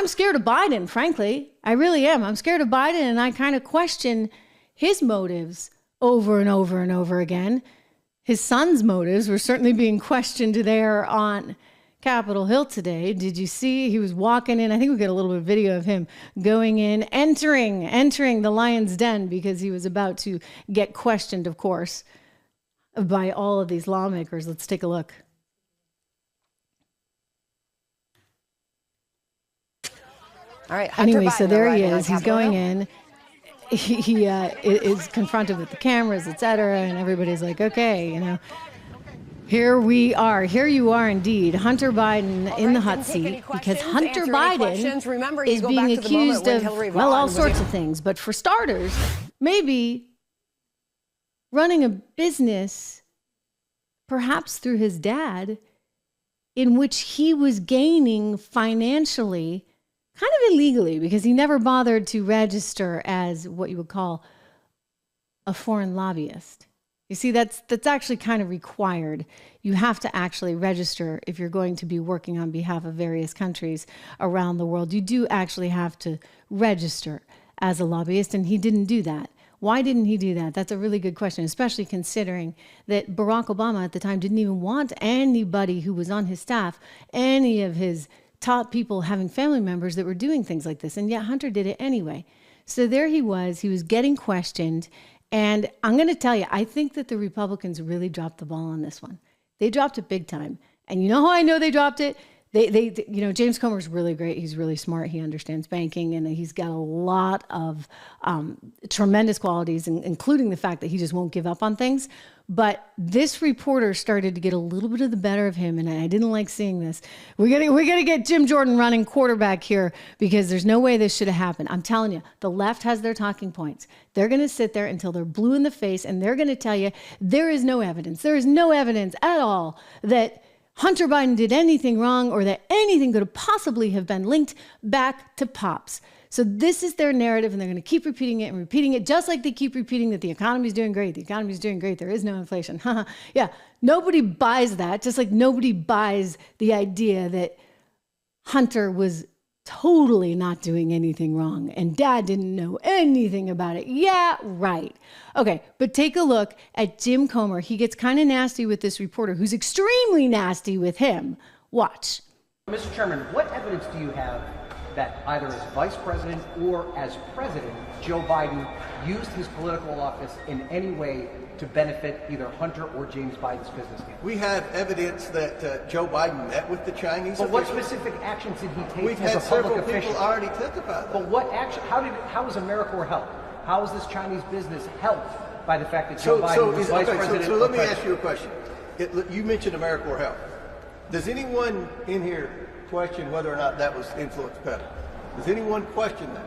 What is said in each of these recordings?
I'm scared of Biden, frankly. I really am. I'm scared of Biden, and I kind of question his motives over and over and over again. His son's motives were certainly being questioned there on Capitol Hill today. Did you see he was walking in? I think we got a little bit of video of him going in, entering the lion's den because he was about to get questioned, of course, by all of these lawmakers. Let's take a look. All right. Hunter anyway, Biden so there he arriving on is. He's Capitol going Hill. in. He is confronted with the cameras, etc., and everybody's like, okay, you know. Here we are. Here you are indeed. Hunter Biden in the hot seat because Hunter Biden is being accused of, well, all sorts of things. But for starters, maybe running a business, perhaps through his dad, in which he was gaining financially, kind of illegally, because he never bothered to register as what you would call a foreign lobbyist. You see, that's actually kind of required. You have to actually register if you're going to be working on behalf of various countries around the world. You do actually have to register as a lobbyist, and he didn't do that. Why didn't he do that? That's a really good question, especially considering that Barack Obama at the time didn't even want anybody who was on his staff, any of his top people having family members that were doing things like this. And yet Hunter did it anyway. So there he was getting questioned. And I'm going to tell you, I think that the Republicans really dropped the ball on this one. They dropped it big time. And you know how I know they dropped it? They you know, James Comer's really great. He's really smart. He understands banking, and he's got a lot of tremendous qualities, including the fact that he just won't give up on things. But this reporter started to get a little bit of the better of him, and I didn't like seeing this. We gotta get Jim Jordan running quarterback here because there's no way this should have happened. I'm telling you, the left has their talking points. They're gonna sit there until they're blue in the face, and they're gonna tell you there is no evidence. There is no evidence at all that Hunter Biden did anything wrong or that anything could have possibly have been linked back to Pops. So this is their narrative, and they're going to keep repeating it, just like they keep repeating that the economy is doing great. The economy is doing great. There is no inflation. Yeah, nobody buys that, just like nobody buys the idea that Hunter was totally not doing anything wrong and dad didn't know anything about it. Yeah, right. Okay, but take a look at Jim Comer. He gets kind of nasty with this reporter who's extremely nasty with him. Watch. Mr. Chairman, what evidence do you have that either as vice president or as president, Joe Biden used his political office in any way to benefit either Hunter or James Biden's business deal? We have evidence that Joe Biden met with the Chinese But what officials. specific actions did he take We've as had a public several official? people already testify. But what action? How was AmeriCorps helped? How is this Chinese business helped by the fact that Joe Biden was vice president? So let me ask you a question. You mentioned AmeriCorps Health. Does anyone in here question whether or not that was influence peddling? Does anyone question that?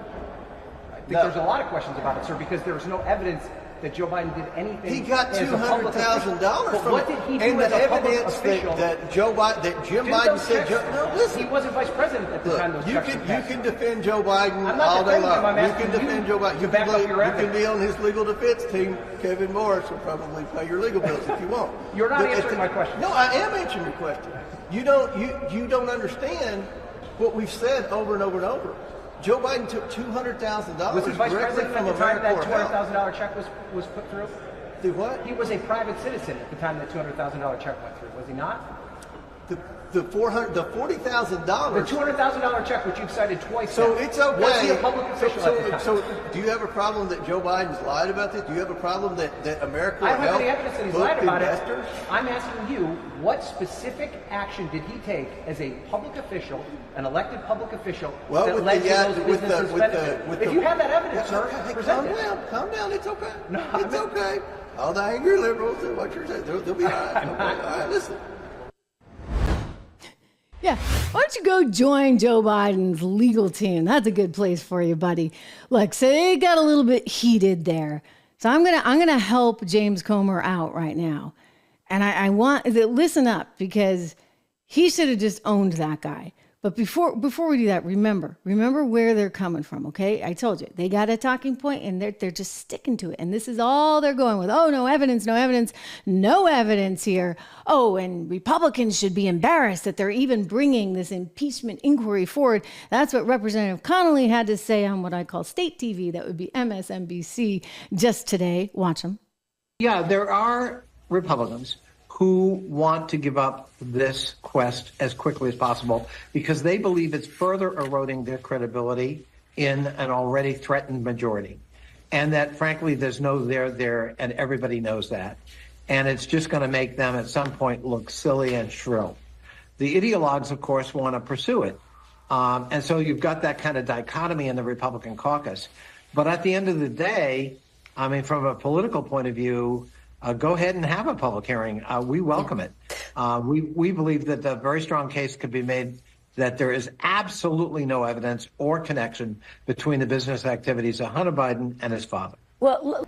I think there's a lot of questions about it, sir, because there was no evidence that Joe Biden did anything. He got $200,000 from what did he do and as the a public evidence official? that Jim Biden said. No, listen. He wasn't vice president at the time those checks were You passed. can defend Joe Biden I'm not all day defending him. long. I'm You can asking defend you Joe Biden. to back up your You can evidence. be on his legal defense team. Kevin Morris will probably pay your legal bills if you want. You're not answering my question. No, I am answering your question. You don't understand what we've said over and over and over. Joe Biden took $200,000 Was he vice directly president from at the time that AmeriCorps Health. $200,000 check was put through? Do what? He was a private citizen at the time that $200,000 check went through, was he not? The $40,000. The $200,000 check, which you've cited twice. So now, it's okay. Was he a public official at the time? So do you have a problem that Joe Biden's lied about this? Do you have a problem that AmeriCorps I don't have Health any evidence that he's booked lied about investors? it. I'm asking you, what specific action did he take as a public official, an elected public official, Well, that with led the- to yeah, those with the- businesses with the- benefit? with If the- you have that evidence, Yeah, sir, okay, present it. calm down. It's okay. No, It's okay. All the angry liberals and what you're saying, they'll be all right. Okay. All right, listen. Yeah, why don't you go join Joe Biden's legal team? That's a good place for you, buddy. Look, so it got a little bit heated there. So I'm gonna help James Comer out right now. And I want listen up, because he should have just owned that guy. But before we do that, remember where they're coming from, okay? I told you, they got a talking point and they're just sticking to it. And this is all they're going with. Oh, no evidence here. Oh, and Republicans should be embarrassed that they're even bringing this impeachment inquiry forward. That's what Representative Connolly had to say on what I call state TV. That would be MSNBC just today. Watch them. Yeah, there are Republicans who want to give up this quest as quickly as possible because they believe it's further eroding their credibility in an already threatened majority. And that, frankly, there's no there, and everybody knows that. And it's just going to make them at some point look silly and shrill. The ideologues, of course, want to pursue it. And so you've got that kind of dichotomy in the Republican caucus. But at the end of the day, I mean, from a political point of view, go ahead and have a public hearing. We welcome it. We believe that a very strong case could be made that there is absolutely no evidence or connection between the business activities of Hunter Biden and his father. Well,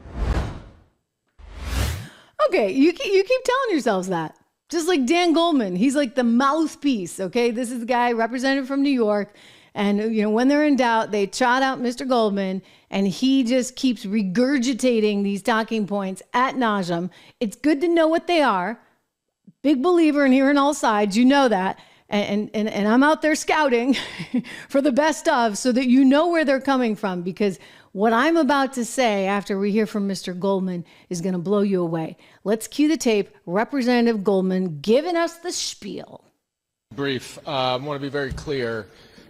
okay, you keep telling yourselves that. Just like Dan Goldman, he's like the mouthpiece, okay? This is the guy represented from New York. And, you know, when they're in doubt, they trot out Mr. Goldman, and he just keeps regurgitating these talking points ad nauseum. It's good to know what they are. Big believer in hearing all sides. You know that. And I'm out there scouting for the best of so that you know where they're coming from, because what I'm about to say after we hear from Mr. Goldman is going to blow you away. Let's cue the tape. Representative Goldman giving us the spiel. Brief. I want to be very clear.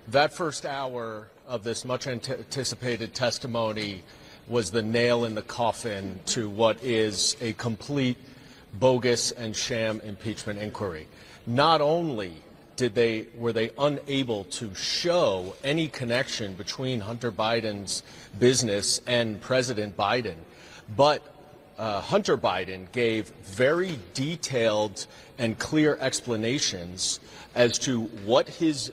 That first hour of this much anticipated testimony was the nail in the coffin to what is a complete bogus and sham impeachment inquiry. Not only were they unable to show any connection between Hunter Biden's business and President Biden, but Hunter Biden gave very detailed and clear explanations as to what his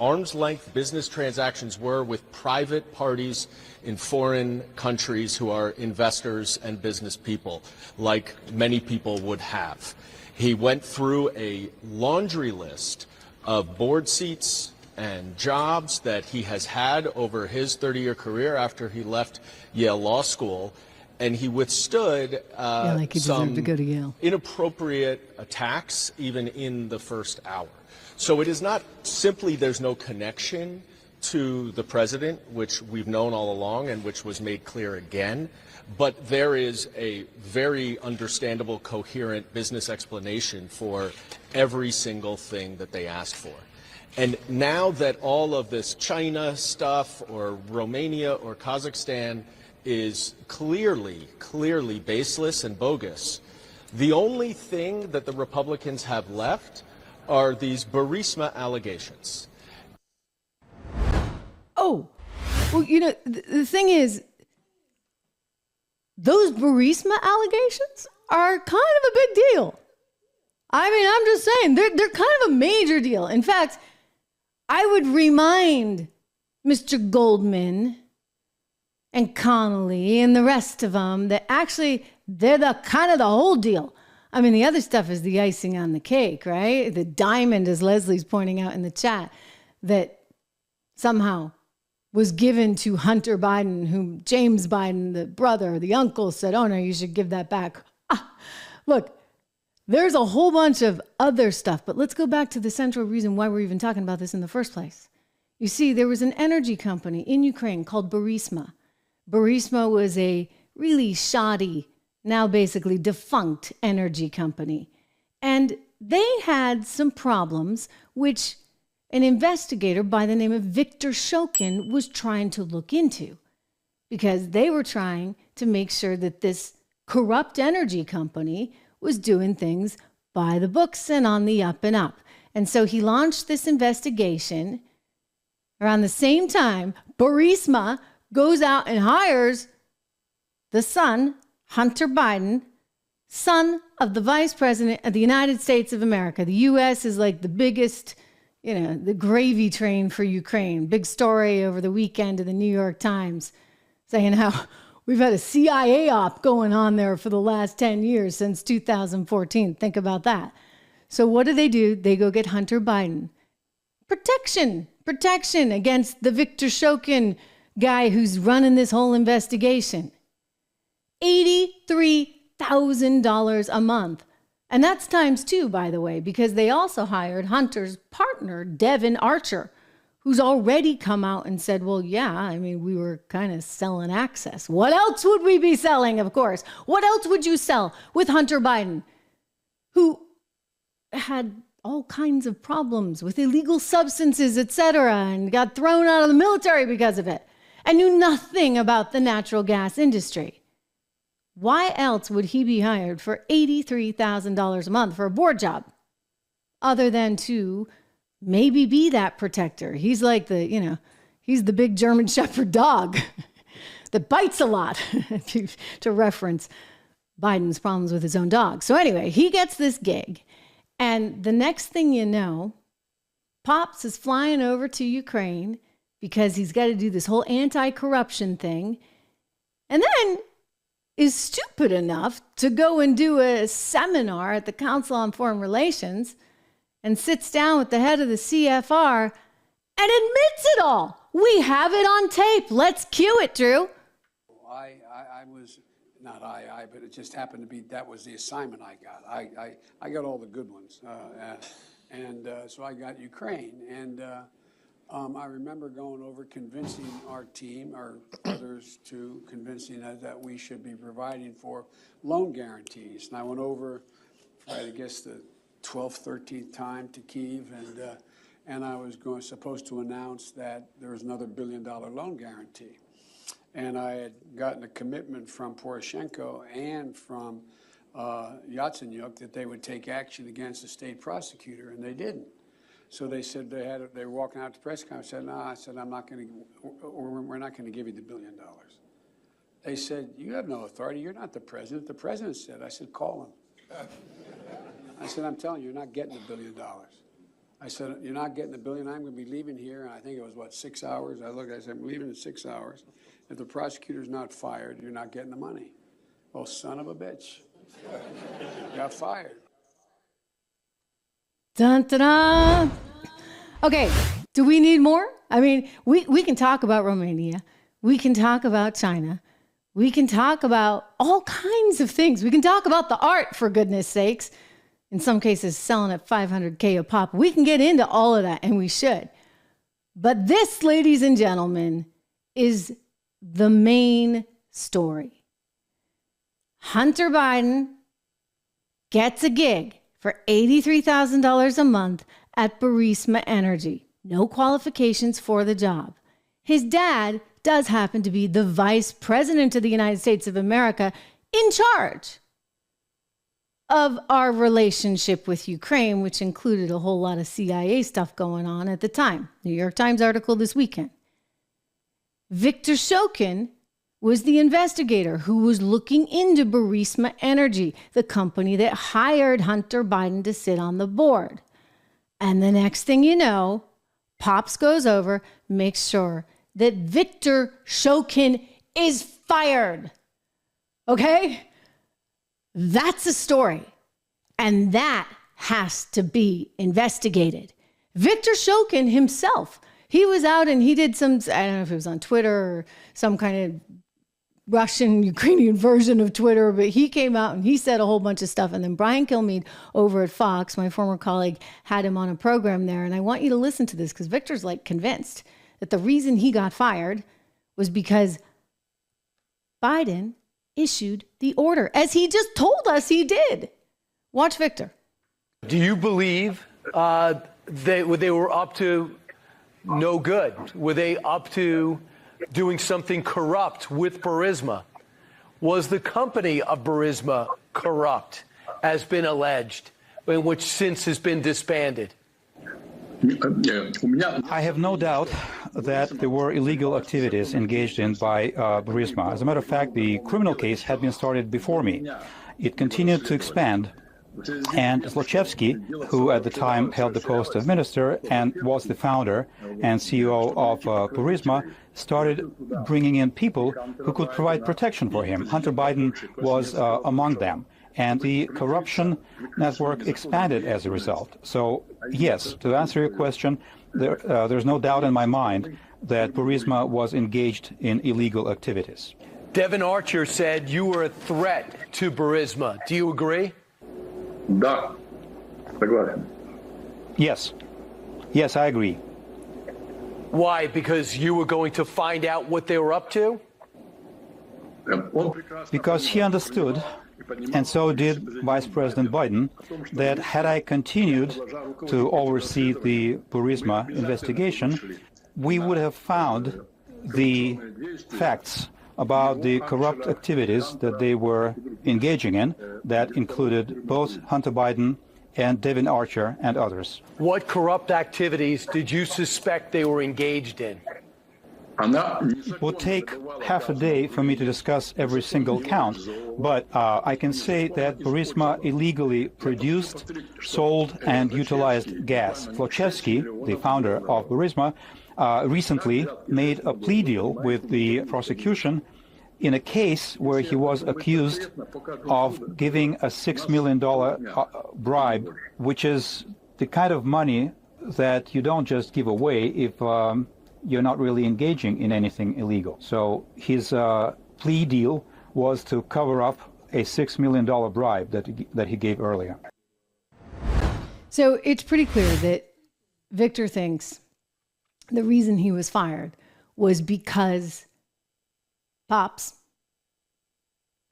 arm's length business transactions were with private parties in foreign countries who are investors and business people, like many people would have. He went through a laundry list of board seats and jobs that he has had over his 30-year career after he left Yale Law School, and he withstood like he deserved to go to Yale. Inappropriate attacks even in the first hour. So it is not simply there's no connection to the president, which we've known all along and which was made clear again, but there is a very understandable, coherent business explanation for every single thing that they asked for. And now that all of this China stuff or Romania or Kazakhstan is clearly baseless and bogus, the only thing that the Republicans have left are these Burisma allegations. Oh, well, you know, the thing is, those Burisma allegations are kind of a big deal. I mean, I'm just saying, they're kind of a major deal. In fact, I would remind Mr. Goldman and Connolly and the rest of them that actually they're the kind of the whole deal. I mean, the other stuff is the icing on the cake, right? The diamond, as Leslie's pointing out in the chat, that somehow was given to Hunter Biden, whom James Biden, the brother, the uncle, said, oh, no, you should give that back. Look, there's a whole bunch of other stuff, but let's go back to the central reason why we're even talking about this in the first place. You see, there was an energy company in Ukraine called Burisma. Burisma was a really shoddy, now basically defunct energy company. And they had some problems, which an investigator by the name of Victor Shokin was trying to look into, because they were trying to make sure that this corrupt energy company was doing things by the books and on the up and up. And so he launched this investigation. Around the same time, Burisma goes out and hires the son, Hunter Biden, son of the Vice President of the United States of America. The U.S. is like the biggest, the gravy train for Ukraine. Big story over the weekend in the New York Times saying how we've had a CIA op going on there for the last 10 years since 2014. Think about that. So what do? They go get Hunter Biden. protection against the Victor Shokin guy who's running this whole investigation. $83,000 a month. And that's times two, by the way, because they also hired Hunter's partner, Devin Archer, who's already come out and said, well, yeah, I mean, we were kind of selling access. What else would we be selling, of course? What else would you sell with Hunter Biden, who had all kinds of problems with illegal substances, etc., and got thrown out of the military because of it, and knew nothing about the natural gas industry? Why else would he be hired for $83,000 a month for a board job, other than to maybe be that protector? He's like he's the big German Shepherd dog that bites a lot, to reference Biden's problems with his own dog. So anyway, he gets this gig. And the next thing you know, Pops is flying over to Ukraine because he's got to do this whole anti-corruption thing. And then is stupid enough to go and do a seminar at the Council on Foreign Relations and sits down with the head of the CFR and admits it all. We have it on tape. Let's cue it, Drew. I was, not I, but it just happened to be that was the assignment I got. I got all the good ones. So I got Ukraine. And I remember going over convincing our team, or others too, convincing us that we should be providing for loan guarantees. And I went over for, I guess, the 12th, 13th time to Kyiv, and I was supposed to announce that there was another $1 billion loan guarantee. And I had gotten a commitment from Poroshenko and from Yatsenyuk that they would take action against the state prosecutor, and they didn't. So they said they were walking out to the press conference. I said, no, I'm not going to, we're not going to give you the $1 billion. They said, you have no authority. You're not the president. The president said. I said, call him. I said, I'm telling you, you're not getting the $1 billion. I said, you're not getting the $1 billion. I'm going to be leaving here. And I think it was, 6 hours? I said, I'm leaving in 6 hours. If the prosecutor's not fired, you're not getting the money. Well, son of a bitch. Got fired. Dun, dun, dun. Okay, do we need more? I mean, we can talk about Romania. We can talk about China. We can talk about all kinds of things. We can talk about the art, for goodness sakes. In some cases, selling at $500K a pop. We can get into all of that, and we should. But this, ladies and gentlemen, is the main story. Hunter Biden gets a gig for $83,000 a month at Burisma Energy. No qualifications for the job. His dad does happen to be the vice president of the United States of America, in charge of our relationship with Ukraine, which included a whole lot of CIA stuff going on at the time. New York Times article this weekend. Victor Shokin was the investigator who was looking into Burisma Energy, the company that hired Hunter Biden to sit on the board. And the next thing you know, Pops goes over, makes sure that Victor Shokin is fired. Okay? That's a story. And that has to be investigated. Victor Shokin himself, he was out and he did some, I don't know if it was on Twitter or some kind of Russian, Ukrainian version of Twitter, but he came out and he said a whole bunch of stuff. And then Brian Kilmeade over at Fox, my former colleague, had him on a program there. And I want you to listen to this because Victor's like convinced that the reason he got fired was because Biden issued the order, as he just told us he did. Watch Victor. Do you believe they were up to no good? Were they up to doing something corrupt with Burisma? Was the company of Burisma corrupt, as been alleged, in which since has been disbanded? I have no doubt that there were illegal activities engaged in by Burisma. As a matter of fact, the criminal case had been started before me. It continued to expand. And Zlochevsky, who at the time held the post of minister and was the founder and CEO of Burisma, started bringing in people who could provide protection for him. Hunter Biden was among them. And the corruption network expanded as a result. So, yes, to answer your question, there's no doubt in my mind that Burisma was engaged in illegal activities. Devin Archer said you were a threat to Burisma. Do you agree? Да, согласен. Yes. Yes, I agree. Why? Because you were going to find out what they were up to? Because he understood, and so did Vice President Biden, that had I continued to oversee the Burisma investigation, we would have found the facts about the corrupt activities that they were engaging in that included both Hunter Biden and Devin Archer and others. What corrupt activities did you suspect they were engaged in? It would take half a day for me to discuss every single count, but I can say that Burisma illegally produced, sold, and utilized gas. Zlochevsky, the founder of Burisma, recently made a plea deal with the prosecution in a case where he was accused of giving a $6 million bribe, which is the kind of money that you don't just give away if you're not really engaging in anything illegal. So his plea deal was to cover up a $6 million bribe that he gave earlier. So it's pretty clear that Victor thinks the reason he was fired was because Pops,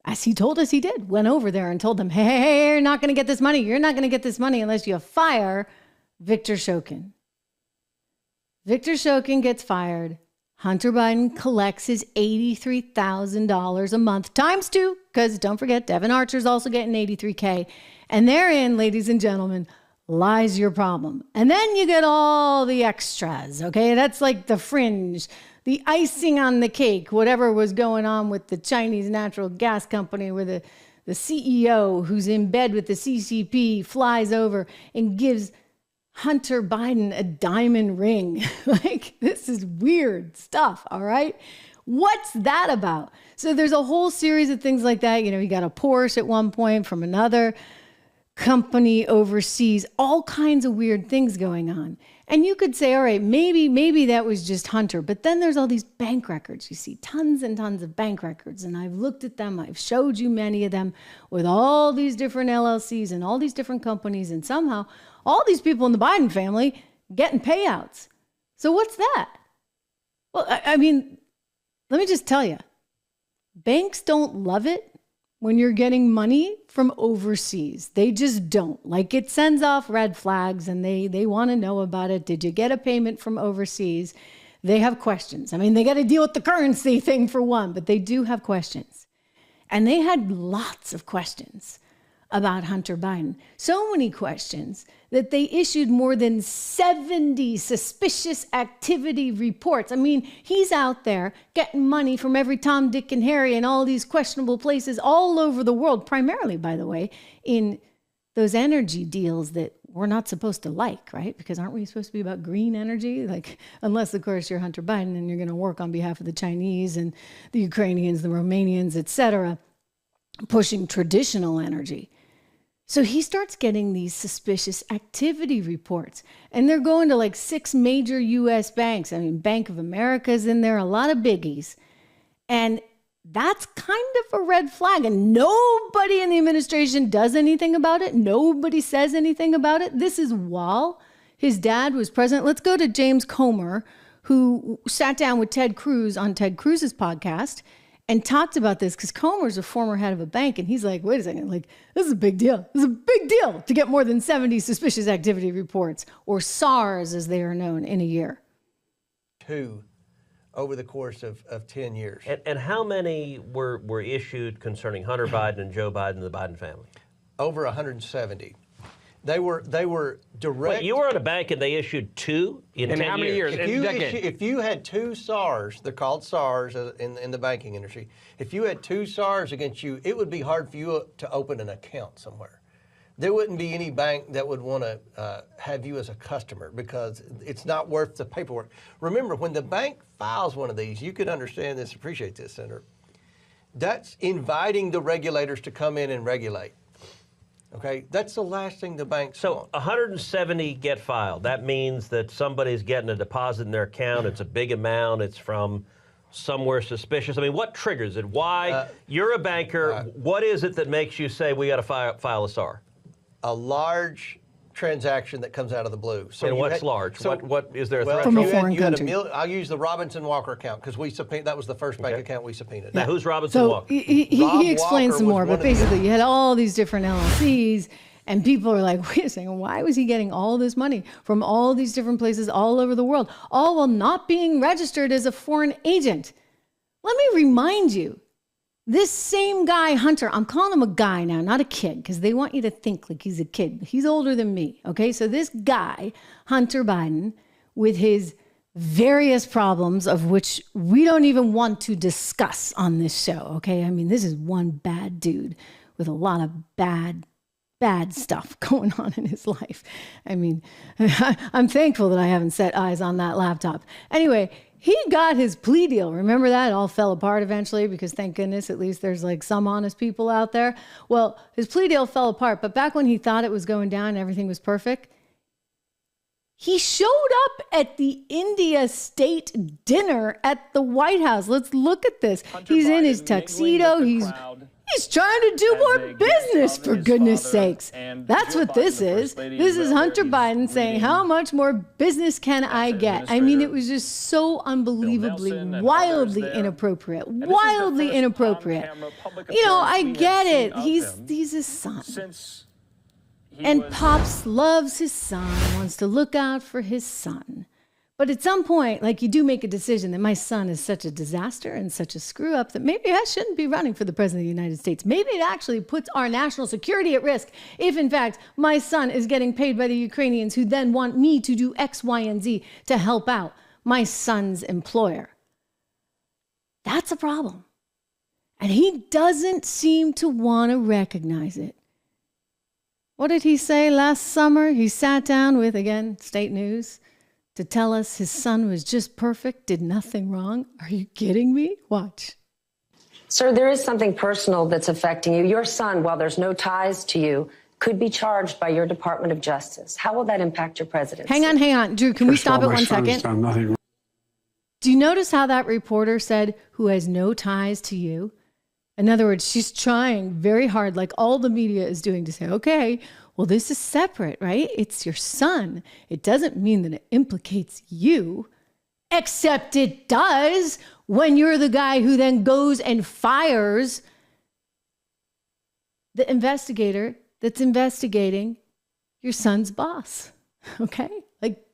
as he told us he did, went over there and told them, hey, you're not going to get this money. You're not going to get this money unless you fire Victor Shokin. Victor Shokin gets fired. Hunter Biden collects his $83,000 a month times two, because don't forget, Devin Archer's also getting $83K. And therein, ladies and gentlemen, lies your problem. And then you get all the extras, okay? That's like the fringe, the icing on the cake, whatever was going on with the Chinese natural gas company where the CEO who's in bed with the CCP flies over and gives Hunter Biden a diamond ring. Like, this is weird stuff, all right? What's that about? So there's a whole series of things like that. You know, he got a Porsche at one point from another company overseas, all kinds of weird things going on. And you could say, all right, maybe that was just Hunter. But then there's all these bank records. You see tons and tons of bank records. And I've looked at them. I've showed you many of them with all these different LLCs and all these different companies. And somehow all these people in the Biden family getting payouts. So what's that? Well, I mean, let me just tell you, banks don't love it when you're getting money from overseas. They just don't. Like, it sends off red flags and they want to know about it. Did you get a payment from overseas? They have questions. I mean, they got to deal with the currency thing for one, but they do have questions. And they had lots of questions about Hunter Biden. So many questions that they issued more than 70 suspicious activity reports. I mean, he's out there getting money from every Tom, Dick, and Harry and all these questionable places all over the world, primarily, by the way, in those energy deals that we're not supposed to like, right? Because aren't we supposed to be about green energy? Like, unless, of course, you're Hunter Biden and you're going to work on behalf of the Chinese and the Ukrainians, the Romanians, et cetera, pushing traditional energy. So he starts getting these suspicious activity reports, and they're going to like 6 major U.S. banks. I mean, Bank of America's in there, a lot of biggies. And that's kind of a red flag. And nobody in the administration does anything about it. Nobody says anything about it. This is while his dad was president. Let's go to James Comer, who sat down with Ted Cruz on Ted Cruz's podcast and talked about this, because Comer's a former head of a bank, and he's like, wait a second, like, this is a big deal. This is a big deal to get more than 70 suspicious activity reports, or SARs as they are known, in a year. 2 over the course of 10 years. And how many were issued concerning Hunter Biden and Joe Biden and the Biden family? Over 170. They were direct. Wait, you were at a bank and they issued 2 in 10 how many years? years? If you had 2 SARs, they're called SARs in the banking industry. If you had 2 SARs against you, it would be hard for you to open an account somewhere. There wouldn't be any bank that would want to have you as a customer, because it's not worth the paperwork. Remember, when the bank files one of these, you could understand this, appreciate this, Senator. That's inviting the regulators to come in and regulate. Okay, that's the last thing the banks want. 170 get filed. That means that somebody's getting a deposit in their account. It's a big amount. It's from somewhere suspicious. I mean, what triggers it? Why? You're a banker. What is it that makes you say we got to file a SAR? A large transaction that comes out of the blue. So and what's large? So, what is there a threshold? From a foreign country. I'll use the Robinson Walker account because we subpoenaed. That was the first bank account we subpoenaed. Now, who's Robinson Walker? He explains some more, but basically you had all these different LLCs, and people are like, wait a second, why was he getting all this money from all these different places all over the world, all while not being registered as a foreign agent? Let me remind you, this same guy, Hunter, I'm calling him a guy now, not a kid, because they want you to think like he's a kid. He's older than me, okay? So this guy, Hunter Biden, with his various problems of which we don't even want to discuss on this show, okay? I mean, this is one bad dude with a lot of bad stuff going on in his life. I mean, I'm thankful that I haven't set eyes on that laptop. Anyway, he got his plea deal. Remember that? It all fell apart eventually because thank goodness at least there's like some honest people out there. Well, his plea deal fell apart, but back when he thought it was going down and everything was perfect, he showed up at the India State dinner at the White House. Let's look at this. He's in his tuxedo. He's trying to do more business, for goodness sakes. That's what this is. This is Hunter Biden saying, how much more business can I get? I mean, it was just so unbelievably, wildly inappropriate. Wildly inappropriate. You know, I get it. He's his son. And Pops loves his son, wants to look out for his son. But at some point, like, you do make a decision that my son is such a disaster and such a screw up that maybe I shouldn't be running for the president of the United States. Maybe it actually puts our national security at risk if, in fact, my son is getting paid by the Ukrainians who then want me to do X, Y, and Z to help out my son's employer. That's a problem. And he doesn't seem to want to recognize it. What did he say last summer? He sat down with, again, state news, to tell us his son was just perfect, did nothing wrong. Are you kidding me? Watch. Sir, there is something personal that's affecting you. Your son, while there's no ties to you, could be charged by your Department of Justice. How will that impact your presidency? Hang on. Drew, can we stop it 1 second? Done nothing wrong. Do you notice how that reporter said, who has no ties to you? In other words, she's trying very hard, like all the media is doing, to say, okay, well, this is separate, right? It's your son. It doesn't mean that it implicates you, except it does when you're the guy who then goes and fires the investigator that's investigating your son's boss, okay? Like,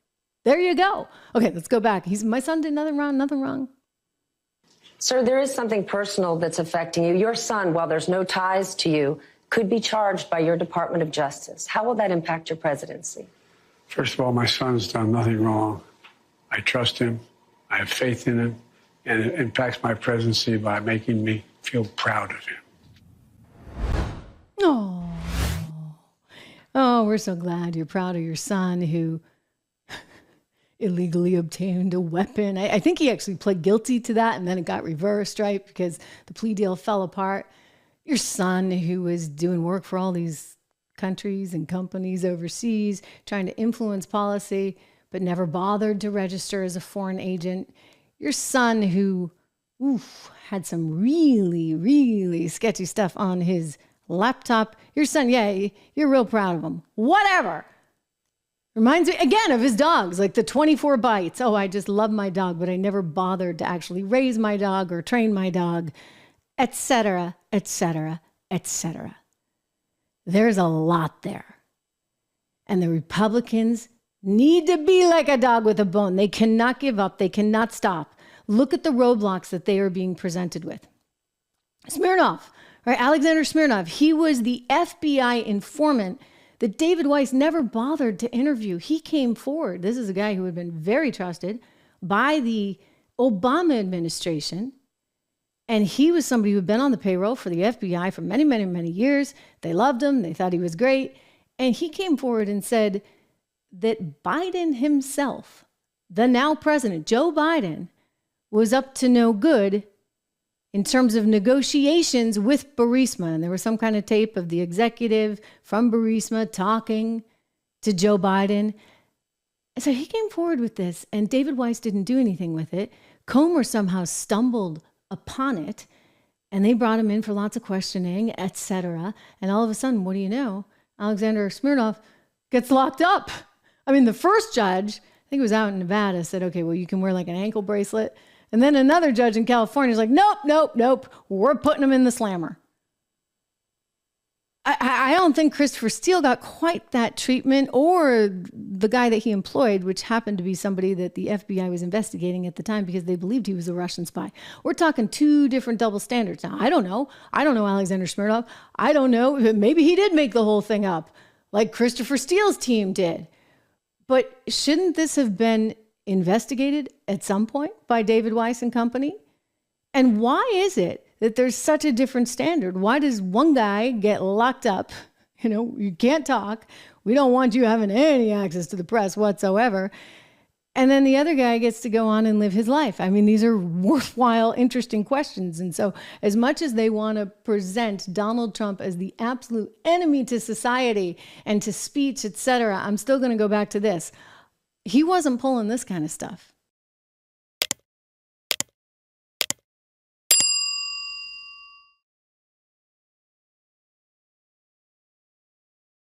there you go. Okay, let's go back. My son did nothing wrong. Sir, there is something personal that's affecting you. Your son, while there's no ties to you, could be charged by your Department of Justice. How will that impact your presidency? First of all, my son's done nothing wrong. I trust him. I have faith in him. And it impacts my presidency by making me feel proud of him. Oh, we're so glad you're proud of your son who illegally obtained a weapon. I think he actually pled guilty to that, and then it got reversed, right? Because the plea deal fell apart. Your son, who was doing work for all these countries and companies overseas, trying to influence policy, but never bothered to register as a foreign agent. Your son, who had some really, really sketchy stuff on his laptop. Your son, yeah, you're real proud of him. Whatever. Reminds me, again, of his dogs, like the 24 bites. Oh, I just love my dog, but I never bothered to actually raise my dog or train my dog, etc., etc., etc. There's a lot there. And the Republicans need to be like a dog with a bone. They cannot give up. They cannot stop. Look at the roadblocks that they are being presented with. Smirnov, right? Alexander Smirnov, he was the FBI informant that David Weiss never bothered to interview. He came forward. This is a guy who had been very trusted by the Obama administration. And he was somebody who had been on the payroll for the FBI for many, many, many years. They loved him. They thought he was great. And he came forward and said that Biden himself, the now president, Joe Biden, was up to no good in terms of negotiations with Burisma. And there was some kind of tape of the executive from Burisma talking to Joe Biden. And so he came forward with this, and David Weiss didn't do anything with it. Comer somehow stumbled upon it, and they brought him in for lots of questioning, etc. And all of a sudden, what do you know? Alexander Smirnov gets locked up. I mean, the first judge, I think it was out in Nevada, said, okay, well, you can wear like an ankle bracelet. And then another judge in California is like, nope, we're putting him in the slammer. I don't think Christopher Steele got quite that treatment, or the guy that he employed, which happened to be somebody that the FBI was investigating at the time because they believed he was a Russian spy. We're talking two different double standards. Now, I don't know Alexander Smirnov. I don't know. Maybe he did make the whole thing up like Christopher Steele's team did. But shouldn't this have been investigated at some point by David Weiss and company? And why is it that there's such a different standard? Why does one guy get locked up? You can't talk. We don't want you having any access to the press whatsoever. And then the other guy gets to go on and live his life. I mean, these are worthwhile, interesting questions. And so as much as they want to present Donald Trump as the absolute enemy to society and to speech, etc., I'm still going to go back to this. He wasn't pulling this kind of stuff.